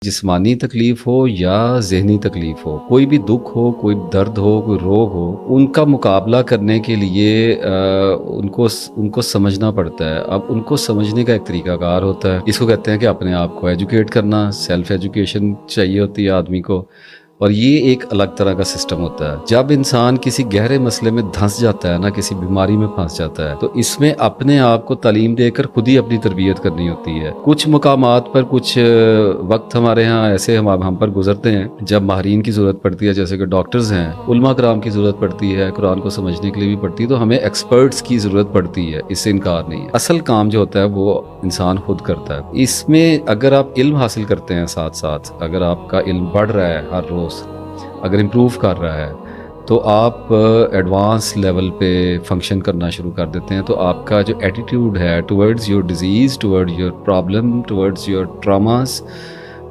جسمانی تکلیف ہو یا ذہنی تکلیف ہو، کوئی بھی دکھ ہو، کوئی درد ہو، کوئی روگ ہو، ان کا مقابلہ کرنے کے لیے ان کو سمجھنا پڑتا ہے۔ اب ان کو سمجھنے کا ایک طریقہ کار ہوتا ہے، اس کو کہتے ہیں کہ اپنے آپ کو ایجوکیٹ کرنا، سیلف ایجوکیشن چاہیے ہوتی ہے آدمی کو، اور یہ ایک الگ طرح کا سسٹم ہوتا ہے۔ جب انسان کسی گہرے مسئلے میں دھنس جاتا ہے نا، کسی بیماری میں پھنس جاتا ہے، تو اس میں اپنے آپ کو تعلیم دے کر خود ہی اپنی تربیت کرنی ہوتی ہے۔ کچھ مقامات پر کچھ وقت ہمارے ہاں ایسے ہم پر گزرتے ہیں جب ماہرین کی ضرورت پڑتی ہے، جیسے کہ ڈاکٹرز ہیں، علماء کرام کی ضرورت پڑتی ہے، قرآن کو سمجھنے کے لیے بھی پڑتی ہے، تو ہمیں ایکسپرٹس کی ضرورت پڑتی ہے، اس سے انکار نہیں ہے۔ اصل کام جو ہوتا ہے وہ انسان خود کرتا ہے۔ اس میں اگر آپ علم حاصل کرتے ہیں، ساتھ ساتھ اگر آپ کا علم بڑھ رہا ہے ہر روز، اگر امپروو کر رہا ہے، تو آپ ایڈوانس لیول پہ فنکشن کرنا شروع کر دیتے ہیں، تو آپ کا جو ایٹیٹیوڈ ہے towards your disease, toward your problem, towards your traumas,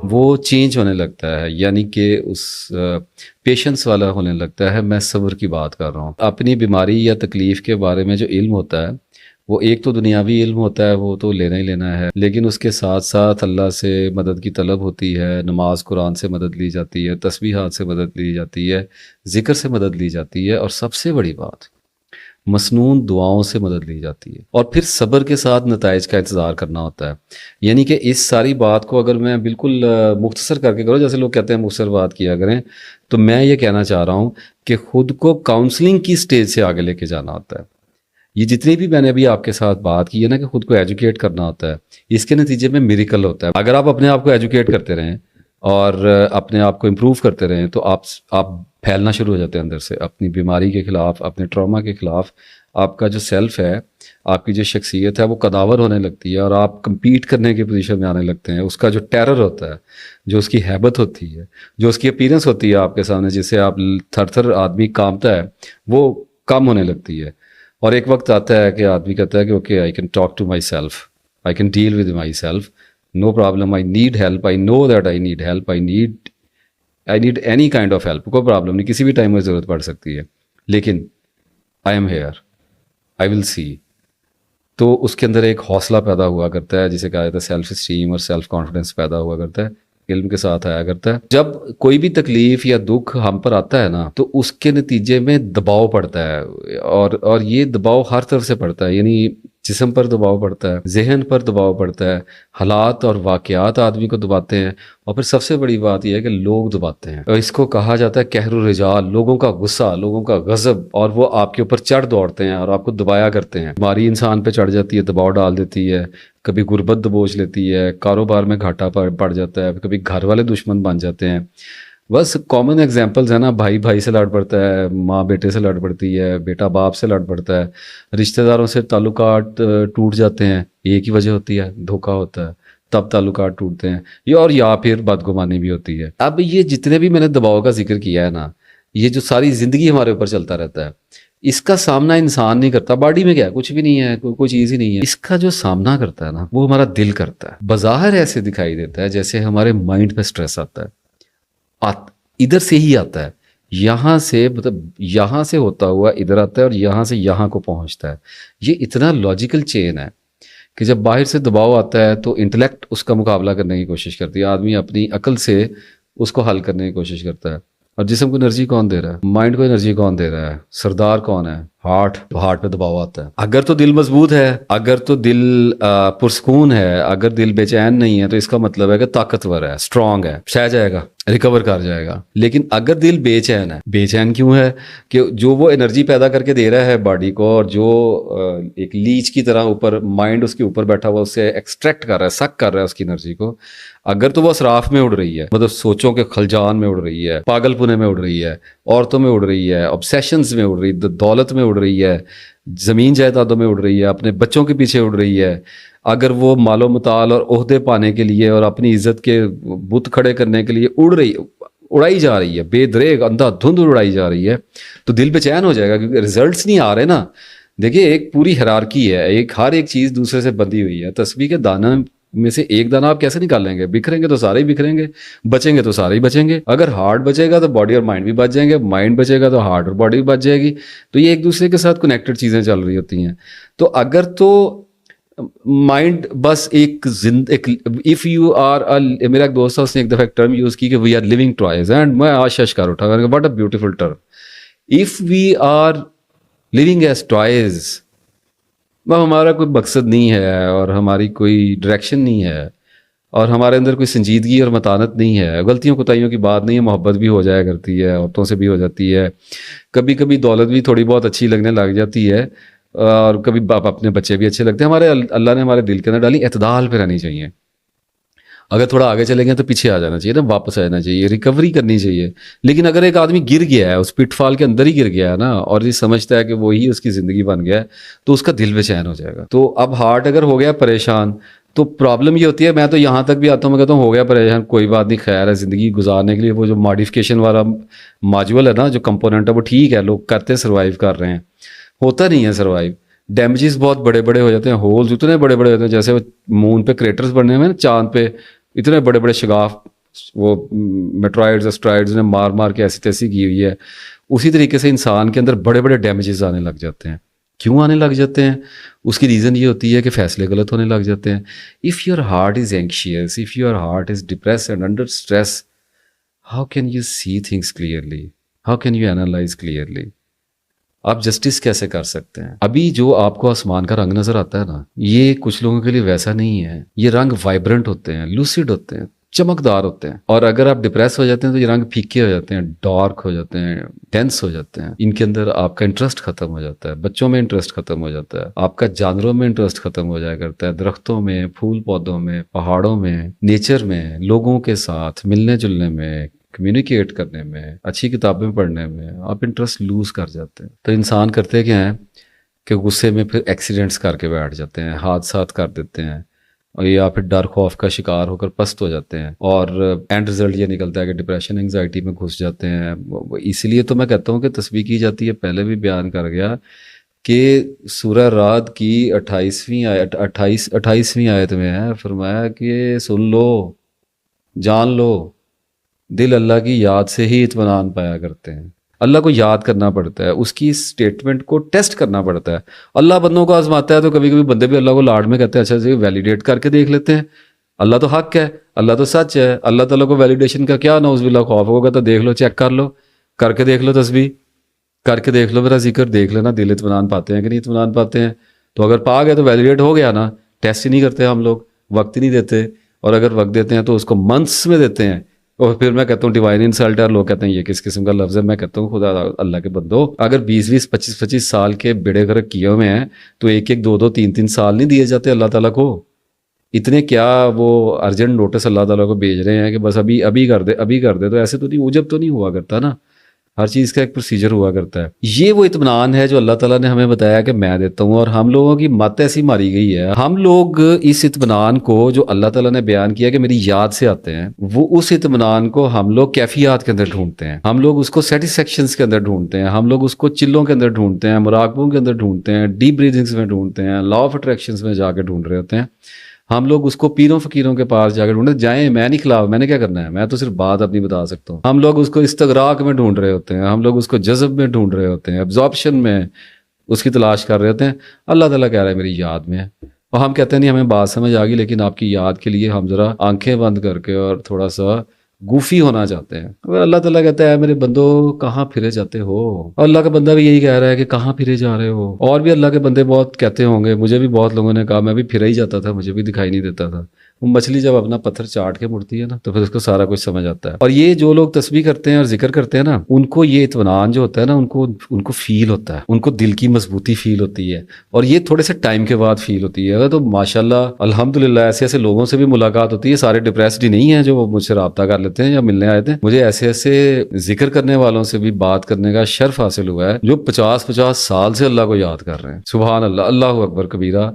وہ چینج ہونے لگتا ہے، یعنی کہ اس پیشنس والا ہونے لگتا ہے۔ میں صبر کی بات کر رہا ہوں۔ اپنی بیماری یا تکلیف کے بارے میں جو علم ہوتا ہے، وہ ایک تو دنیاوی علم ہوتا ہے، وہ تو لینا ہی لینا ہے، لیکن اس کے ساتھ ساتھ اللہ سے مدد کی طلب ہوتی ہے، نماز قرآن سے مدد لی جاتی ہے، تسبیحات سے مدد لی جاتی ہے، ذکر سے مدد لی جاتی ہے، اور سب سے بڑی بات مسنون دعاؤں سے مدد لی جاتی ہے، اور پھر صبر کے ساتھ نتائج کا انتظار کرنا ہوتا ہے۔ یعنی کہ اس ساری بات کو اگر میں بالکل مختصر کر کے کروں، جیسے لوگ کہتے ہیں مختصر بات کیا کریں، تو میں یہ کہنا چاہ رہا ہوں کہ خود کو کاؤنسلنگ کی سٹیج سے آگے لے کے جانا ہوتا ہے۔ یہ جتنی بھی میں نے ابھی آپ کے ساتھ بات کی ہے نا، کہ خود کو ایجوکیٹ کرنا ہوتا ہے، اس کے نتیجے میں میریکل ہوتا ہے۔ اگر آپ اپنے آپ کو ایجوکیٹ کرتے رہیں اور اپنے آپ کو امپروو کرتے رہیں، تو آپ پھیلنا شروع ہو جاتے ہیں اندر سے، اپنی بیماری کے خلاف، اپنے ٹراما کے خلاف۔ آپ کا جو سیلف ہے، آپ کی جو شخصیت ہے، وہ قداور ہونے لگتی ہے، اور آپ کمپیٹ کرنے کی پوزیشن میں آنے لگتے ہیں۔ اس کا جو ٹیرر ہوتا ہے، جو اس کی ہیبت ہوتی ہے، جو اس کی اپیرنس ہوتی ہے آپ کے سامنے، جسے آپ تھر تھر آدمی کانپتا ہے، وہ کم ہونے لگتی ہے۔ اور ایک وقت آتا ہے کہ آدمی کہتا ہے کہ okay, I can talk to myself, I can deal with myself, no problem, I need help, I know that I need help, I need any kind of help, کوئی پرابلم نہیں، کسی بھی time میں ضرورت پڑ سکتی ہے، لیکن آئی ایم ہیئر، آئی ول سی۔ تو اس کے اندر ایک حوصلہ پیدا ہوا کرتا ہے، جسے کہا جاتا ہے سیلف اسٹیم اور سیلف کانفیڈنس پیدا ہوا کرتا ہے، علم کے ساتھ آیا کرتا ہے۔ جب کوئی بھی تکلیف یا دکھ ہم پر آتا ہے نا، تو اس کے نتیجے میں دباؤ پڑتا ہے، اور یہ دباؤ ہر طرف سے پڑتا ہے، یعنی جسم پر دباؤ پڑتا ہے، ذہن پر دباؤ پڑتا ہے، حالات اور واقعات آدمی کو دباتے ہیں، اور پھر سب سے بڑی بات یہ ہے کہ لوگ دباتے ہیں، اور اس کو کہا جاتا ہے قہر الرجال، لوگوں کا غصہ، لوگوں کا غضب، اور وہ آپ کے اوپر چڑھ دوڑتے ہیں اور آپ کو دبایا کرتے ہیں۔ بیماری انسان پہ چڑھ جاتی ہے، دباؤ ڈال دیتی ہے، کبھی غربت دبوچ لیتی ہے، کاروبار میں گھاٹا پڑ جاتا ہے، کبھی گھر والے دشمن بن جاتے ہیں۔ بس کامن ایگزامپلز ہیں نا، بھائی بھائی سے لڑ پڑتا ہے، ماں بیٹے سے لڑ پڑتی ہے، بیٹا باپ سے لڑ پڑتا ہے، رشتہ داروں سے تعلقات ٹوٹ جاتے ہیں، ایک ہی وجہ ہوتی ہے، دھوکہ ہوتا ہے، تب تعلقات ٹوٹتے ہیں، یا پھر بدگمانی بھی ہوتی ہے۔ اب یہ جتنے بھی میں نے دباؤ کا ذکر کیا ہے نا، یہ جو ساری زندگی ہمارے اوپر چلتا رہتا ہے، اس کا سامنا انسان نہیں کرتا۔ باڈی میں کیا ہے؟ کچھ بھی نہیں ہے، کوئی چیز ہی نہیں ہے۔ اس کا جو سامنا کرتا ہے نا، وہ ہمارا دل کرتا ہے۔ بظاہر ایسے دکھائی دیتا ہے جیسے ہمارے مائنڈ پہ سٹریس آتا ہے، ادھر سے ہی آتا ہے، یہاں سے، مطلب یہاں سے ہوتا ہوا ادھر آتا ہے، اور یہاں سے یہاں کو پہنچتا ہے۔ یہ اتنا لاجیکل چین ہے کہ جب باہر سے دباؤ آتا ہے تو انٹلیکٹ اس کا مقابلہ کرنے کی کوشش کرتی ہے، آدمی اپنی عقل سے اس کو حل کرنے کی کوشش کرتا ہے۔ اور جسم کو انرجی کون دے رہا ہے؟ مائنڈ کو انرجی کون دے رہا ہے؟ سردار کون ہے؟ ہارٹ۔ تو ہارٹ پہ دباؤ آتا ہے۔ اگر تو دل مضبوط ہے، اگر تو دل پرسکون ہے، اگر دل بے چین نہیں ہے، تو اس کا مطلب ہے کہ طاقتور ہے، اسٹرانگ ہے، سہ جائے گا، ریکور کر جائے گا۔ لیکن اگر دل بے چین ہے، بے چین کیوں ہے؟ کہ جو وہ انرجی پیدا کر کے دے رہا ہے باڈی کو، اور جو ایک لیچ کی طرح اوپر مائنڈ اس کے اوپر بیٹھا ہوا اسے ایکسٹریکٹ کر رہا ہے، سک کر رہا ہے اس کی انرجی کو، اگر تو وہ اسراف میں اڑ رہی ہے، مطلب سوچوں کے خلجان میں اڑ رہی ہے، پاگل پونے میں اڑ رہی ہے، عورتوں میں اڑ رہی ہے، obsessions میں اڑ رہی ہے، دولت میں اڑ رہی ہے، زمین جائیدادوں میں اڑ رہی ہے، اپنے بچوں کے پیچھے اڑ رہی ہے، اگر وہ مال و متال اور عہدے پانے کے لیے اور اپنی عزت کے بت کھڑے کرنے کے لیے اڑائی جا رہی ہے، بے دریغ اندھا دھند اڑائی جا رہی ہے، تو دل بے چین ہو جائے گا، کیونکہ ریزلٹس نہیں آ رہے نا۔ دیکھیے، ایک پوری ہیرارکی ہے، ہر ایک چیز دوسرے سے بندھی ہوئی ہے۔ تسبیح کے دانے میں سے ایک دانہ آپ کیسے نکال لیں گے؟ بکھریں گے تو سارے ہی بکھریں گے، بچیں گے تو سارے ہی بچیں گے۔ اگر ہارٹ بچے گا تو باڈی اور مائنڈ بھی بچ جائیں گے، مائنڈ بچے گا تو ہارٹ اور باڈی بھی بچ جائے گی۔ تو یہ ایک دوسرے کے ساتھ کنیکٹڈ چیزیں چل رہی ہوتی ہیں۔ تو اگر تو مائنڈ بس ایک اف یو آر، میرا ایک دوست تھا اس نے ایک دفعہ ایک ٹرم یوز کی کہ we are living toys, and میں آج شش کر اٹھا what a beautiful term. If we are living as toys, ہمارا کوئی مقصد نہیں ہے اور ہماری کوئی ڈائریکشن نہیں ہے اور ہمارے اندر کوئی سنجیدگی اور متانت نہیں ہے، غلطیوں کوتاہیوں کی بات نہیں ہے، محبت بھی ہو جایا کرتی ہے، عورتوں سے بھی ہو جاتی ہے، کبھی کبھی دولت بھی تھوڑی بہت اچھی لگنے لگ جاتی ہے، اور کبھی اپنے بچے بھی اچھے لگتے ہیں. ہمارے اللہ نے ہمارے دل کے اندر ڈالی اعتدال پہ رہنی چاہیے. اگر تھوڑا آگے چلے گئے تو پیچھے آ جانا چاہیے نا، واپس آ جانا چاہیے، ریکوری کرنی چاہیے. لیکن اگر ایک آدمی گر گیا ہے، اس پٹ فال کے اندر ہی گر گیا ہے نا، اور یہ سمجھتا ہے کہ وہی اس کی زندگی بن گیا ہے، تو اس کا دل بے چین ہو جائے گا. تو اب ہارٹ اگر ہو گیا پریشان، تو پرابلم یہ ہوتی ہے، میں تو یہاں تک بھی آتا ہوں، میں کہتا ہوں ہو گیا پریشان کوئی بات نہیں، خیر ہے، زندگی گزارنے کے لیے وہ جو ماڈیفکیشن والا ماجول ہے نا، جو کمپوننٹ ہے وہ ٹھیک ہے، لوگ کرتے سروائیو کر رہے ہیں. ہوتا نہیں ہے سروائیو، ڈیمیجز بہت بڑے بڑے ہو جاتے ہیں، ہولز اتنے بڑے بڑے ہوتے ہیں، جیسے مون پہ کریٹرز بنے ہوئے ہیں نا، چاند پہ اتنے بڑے بڑے شگاف وہ میٹرائڈز اسٹرائڈز نے مار مار کے ایسی تیسی کی ہوئی ہے. اسی طریقے سے انسان کے اندر بڑے بڑے ڈیمیجز آنے لگ جاتے ہیں. کیوں آنے لگ جاتے ہیں؟ اس کی ریزن یہ ہوتی ہے کہ فیصلے غلط ہونے لگ جاتے ہیں. If your heart is anxious, if your heart is depress and under stress, how can you see things clearly? How can you analyse clearly? آپ جسٹس کیسے کر سکتے ہیں؟ ابھی جو آپ کو آسمان کا رنگ نظر آتا ہے نا، یہ کچھ لوگوں کے لیے ویسا نہیں ہے. یہ رنگ وائبرنٹ ہوتے ہیں، لوسیڈ ہوتے ہیں، چمکدار ہوتے ہیں. اور اگر آپ ڈپریس ہو جاتے ہیں تو یہ رنگ پھیکے ہو جاتے ہیں، ڈارک ہو جاتے ہیں، ڈینس ہو جاتے ہیں. ان کے اندر آپ کا انٹرسٹ ختم ہو جاتا ہے، بچوں میں انٹرسٹ ختم ہو جاتا ہے، آپ کا جانوروں میں انٹرسٹ ختم ہو جایا کرتا ہے، درختوں میں، پھول پودوں میں، پہاڑوں میں، نیچر میں، لوگوں کے ساتھ ملنے جلنے میں، کمیونیکیٹ کرنے میں، اچھی کتابیں پڑھنے میں آپ انٹرسٹ لوز کر جاتے ہیں. تو انسان کرتے کیا ہیں کہ غصے میں پھر ایکسیڈنٹس کر کے بیٹھ جاتے ہیں، حادثات کر دیتے ہیں، اور یا پھر ڈر خوف کا شکار ہو کر پست ہو جاتے ہیں، اور اینڈ رزلٹ یہ نکلتا ہے کہ ڈپریشن انگزائٹی میں گھس جاتے ہیں. اسی لیے تو میں کہتا ہوں کہ تسبیح کی جاتی ہے. پہلے بھی بیان کر گیا کہ سورہ رعد کی 28ویں آیت میں ہے، فرمایا کہ سن لو، جان لو، دل اللہ کی یاد سے ہی اطمینان پایا کرتے ہیں. اللہ کو یاد کرنا پڑتا ہے، اس کی اسٹیٹمنٹ کو ٹیسٹ کرنا پڑتا ہے. اللہ بندوں کو آزماتا ہے، تو کبھی کبھی بندے بھی اللہ کو لاڈ میں کہتے ہیں اچھا جی ویلیڈیٹ کر کے دیکھ لیتے ہیں. اللہ تو حق ہے، اللہ تو سچ ہے، اللہ تعالیٰ کو ویلیڈیشن کا کیا نعوذ باللہ خوف ہوگا؟ تو دیکھ لو، چیک کر لو، کر کے دیکھ لو، تسبیح کر کے دیکھ لو، میرا ذکر دیکھ لینا، دل اطمینان پاتے ہیں کہ نہیں اطمینان پاتے ہیں. تو اگر پا گئے تو ویلیڈیٹ ہو گیا نا. ٹیسٹ ہی نہیں کرتے ہم لوگ، وقت ہی نہیں دیتے، اور اگر وقت دیتے ہیں تو اس کو منتھس میں دیتے ہیں. اور پھر میں کہتا ہوں ڈیوائن انسلٹ ہے، لوگ کہتے ہیں یہ کس قسم کا لفظ ہے. میں کہتا ہوں خدا اللہ کے بندو، اگر 20 25 سال کے بیڑے غرق کیے ہوئے ہیں تو ایک 2 3 سال نہیں دیے جاتے اللہ تعالیٰ کو؟ اتنے کیا وہ ارجنٹ نوٹس اللہ تعالیٰ کو بھیج رہے ہیں کہ بس ابھی کر دے، ابھی کر دے؟ تو ایسے تو نہیں، اوجب تو نہیں ہوا کرتا نا، ہر چیز کا ایک پروسیجر ہوا کرتا ہے. یہ وہ اطمینان ہے جو اللہ تعالیٰ نے ہمیں بتایا کہ میں دیتا ہوں، اور ہم لوگوں کی مت ایسی ماری گئی ہے. ہم لوگ اس اطمینان کو جو اللہ تعالیٰ نے بیان کیا کہ میری یاد سے آتے ہیں، وہ اس اطمینان کو ہم لوگ کیفیات کے اندر ڈھونڈتے ہیں، ہم لوگ اس کو سیٹسفیکشنز کے اندر ڈھونڈتے ہیں، ہم لوگ اس کو چلوں کے اندر ڈھونڈتے ہیں، مراقبوں کے اندر ڈھونڈتے ہیں، ڈیپ بریدنگز میں ڈھونڈتے ہیں، لا آف اٹریکشنز میں جا کے ڈھونڈ رہے ہوتے ہیں. ہم لوگ اس کو پیروں فقیروں کے پاس جا کے ڈھونڈے. جائیں، میں نہیں خلاف، میں نے کیا کرنا ہے، میں تو صرف بات اپنی بتا سکتا ہوں. ہم لوگ اس کو استغراق میں ڈھونڈ رہے ہوتے ہیں، ہم لوگ اس کو جذب میں ڈھونڈ رہے ہوتے ہیں، ابزارپشن میں اس کی تلاش کر رہے ہوتے ہیں. اللہ تعالیٰ کہہ رہا ہے میری یاد میں ہے، اور ہم کہتے ہیں نہیں ہمیں بات سمجھ آ گئی، لیکن آپ کی یاد کے لیے ہم ذرا آنکھیں بند کر کے اور تھوڑا سا گوفی ہونا چاہتے ہیں. اللہ تعالیٰ کہتا ہے میرے بندو کہاں پھرے جاتے ہو؟ اور اللہ کا بندہ بھی یہی کہہ رہا ہے کہ کہاں پھرے جا رہے ہو؟ اور بھی اللہ کے بندے بہت کہتے ہوں گے، مجھے بھی بہت لوگوں نے کہا میں بھی پھرا ہی جاتا تھا، مجھے بھی دکھائی نہیں دیتا تھا. وہ مچھلی جب اپنا پتھر چاٹ کے مڑتی ہے نا تو پھر اس کو سارا کچھ سمجھ آتا ہے. اور یہ جو لوگ تسبیح کرتے ہیں اور ذکر کرتے ہیں نا، ان کو یہ اطمینان جو ہوتا ہے نا، ان کو فیل ہوتا ہے، ان کو دل کی مضبوطی فیل ہوتی ہے، اور یہ تھوڑے سے ٹائم کے بعد فیل ہوتی ہے. تو ماشاءاللہ الحمدللہ ایسے لوگوں سے بھی ملاقات ہوتی ہے، سارے ڈپریسڈ ہی نہیں ہیں جو مجھ سے رابطہ کر لیتے ہیں یا ملنے آئے تھے. مجھے ایسے ذکر کرنے والوں سے بھی بات کرنے کا شرف حاصل ہوا ہے جو 50 سال سے اللہ کو یاد کر رہے ہیں. سبحان اللہ، اللہ اکبر کبیرہ.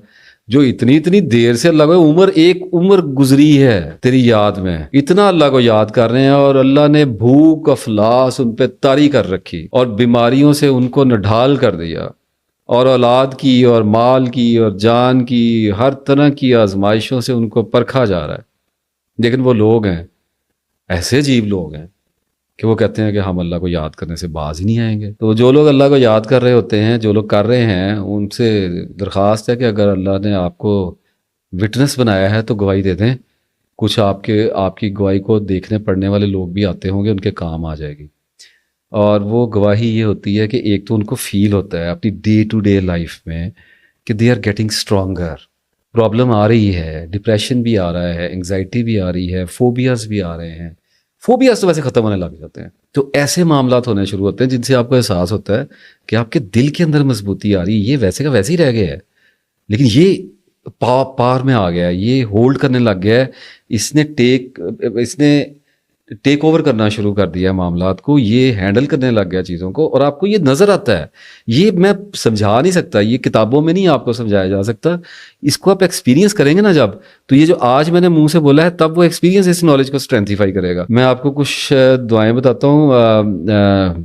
جو اتنی دیر سے اللہ کو ایک عمر گزری ہے تیری یاد میں، اتنا اللہ کو یاد کر رہے ہیں، اور اللہ نے بھوک افلاس ان پہ طاری کر رکھی، اور بیماریوں سے ان کو نڈھال کر دیا، اور اولاد کی اور مال کی اور جان کی ہر طرح کی آزمائشوں سے ان کو پرکھا جا رہا ہے. لیکن وہ لوگ ہیں، ایسے عجیب لوگ ہیں کہ وہ کہتے ہیں کہ ہم اللہ کو یاد کرنے سے باز ہی نہیں آئیں گے. تو جو لوگ اللہ کو یاد کر رہے ہوتے ہیں، جو لوگ کر رہے ہیں، ان سے درخواست ہے کہ اگر اللہ نے آپ کو وٹنس بنایا ہے تو گواہی دے دیں. کچھ آپ کی گواہی کو دیکھنے پڑھنے والے لوگ بھی آتے ہوں گے، ان کے کام آ جائے گی. اور وہ گواہی یہ ہوتی ہے کہ ایک تو ان کو فیل ہوتا ہے اپنی ڈے ٹو ڈے لائف میں کہ they are getting stronger. Problem آ رہی ہے، ڈپریشن بھی آ رہا ہے، انگزائٹی بھی آ رہی ہے، فوبیاز بھی آ رہے ہیں. فوبیاز تو ویسے ختم ہونے لگ جاتے ہیں. تو ایسے معاملات ہونے شروع ہوتے ہیں جن سے آپ کو احساس ہوتا ہے کہ آپ کے دل کے اندر مضبوطی آ رہی ہے، یہ ویسے کا ویسے ہی رہ گیا ہے، لیکن یہ پار میں آ گیا ہے، یہ ہولڈ کرنے لگ گیا ہے. اس نے ٹیک اوور کرنا شروع کر دیا ہے معاملات کو، یہ ہینڈل کرنے لگ گیا چیزوں کو، اور آپ کو یہ نظر آتا ہے. یہ میں سمجھا نہیں سکتا، یہ کتابوں میں نہیں آپ کو سمجھایا جا سکتا. اس کو آپ ایکسپیرینس کریں گے نا جب، تو یہ جو آج میں نے منہ سے بولا ہے تب وہ ایکسپیرینس اس نالج کو اسٹرینتھیفائی کرے گا. میں آپ کو کچھ دعائیں بتاتا ہوں.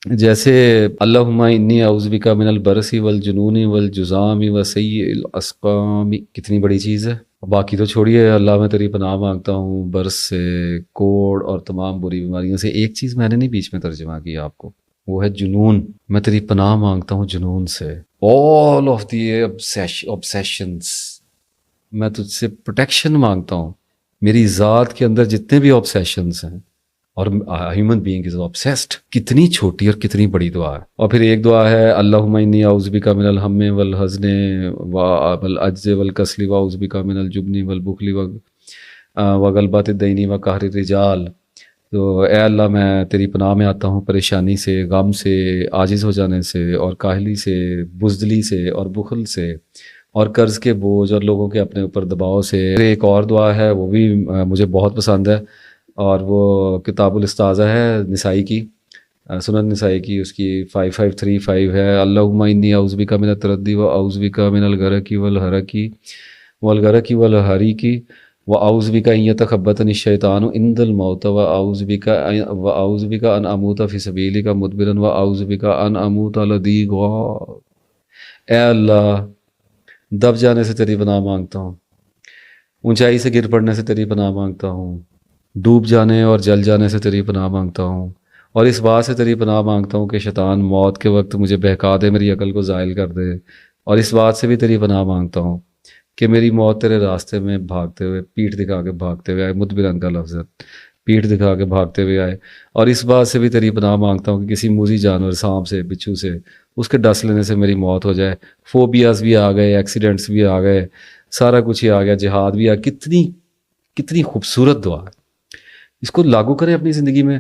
جیسے اللہم انی اعوذ بک من البرص والجنون والجذام وسیء الاسقام، کتنی بڑی چیز ہے. باقی تو چھوڑیے، اللہ میں تیری پناہ مانگتا ہوں برس سے، کوڑ اور تمام بری بیماریوں سے. ایک چیز میں نے نہیں بیچ میں ترجمہ کیا آپ کو، وہ ہے جنون. میں تیری پناہ مانگتا ہوں جنون سے. آل آف دی obsessions، میں تجھ سے پروٹیکشن مانگتا ہوں. میری ذات کے اندر جتنے بھی obsessions ہیں، اور ہیومن بینگ از obsessed. کتنی چھوٹی اور کتنی بڑی دعا ہے. اور پھر ایک دعا ہے اللہم انی اعوذ بک من الہم والحزن والعجز والکسل واعوذ بک من الجبن والبخل وغلبۃ الدین وقہر الرجال. تو اے اللہ میں تیری پناہ میں آتا ہوں پریشانی سے، غم سے، عاجز ہو جانے سے، اور کاہلی سے، بزدلی سے، اور بخل سے، اور قرض کے بوجھ اور لوگوں کے اپنے اوپر دباؤ سے. ایک اور دعا ہے، وہ بھی مجھے بہت پسند ہے، اور وہ کتاب الاستاذہ ہے نسائی کی، سنن نسائی کی، اس کی 5535 ہے. اللہم انی اعوذ بک من التردی واعوذ بک من الغرق والحرق واعوذ بک ان یتخبطنی الشیطان عند الموت واعوذ بک ان اموت فی سبیلک مدبرا واعوذ بک ان اموت لدی غار. اے اللہ، دب جانے سے تیری پناہ مانگتا ہوں، اونچائی سے گر پڑنے سے تیری پناہ مانگتا ہوں، ڈوب جانے اور جل جانے سے تیری پناہ مانگتا ہوں، اور اس بات سے تیری پناہ مانگتا ہوں کہ شیطان موت کے وقت مجھے بہکا دے، میری عقل کو زائل کر دے. اور اس بات سے بھی تیری پناہ مانگتا ہوں کہ میری موت تیرے راستے میں بھاگتے ہوئے، پیٹھ دکھا کے بھاگتے ہوئے آئے. مدبرن کا لفظ ہے، پیٹھ دکھا کے بھاگتے ہوئے آئے. اور اس بات سے بھی تیری پناہ مانگتا ہوں کہ کسی موذی جانور، سانپ سے، بچھو سے، اس کے ڈس لینے سے میری موت ہو جائے. فوبیاز بھی آ گئے، ایکسیڈنٹس بھی آ گئے، سارا کچھ ہی آ گیا، جہاد بھی آ. کتنی خوبصورت دعا ہے. اس کو لاگو کریں اپنی زندگی میں.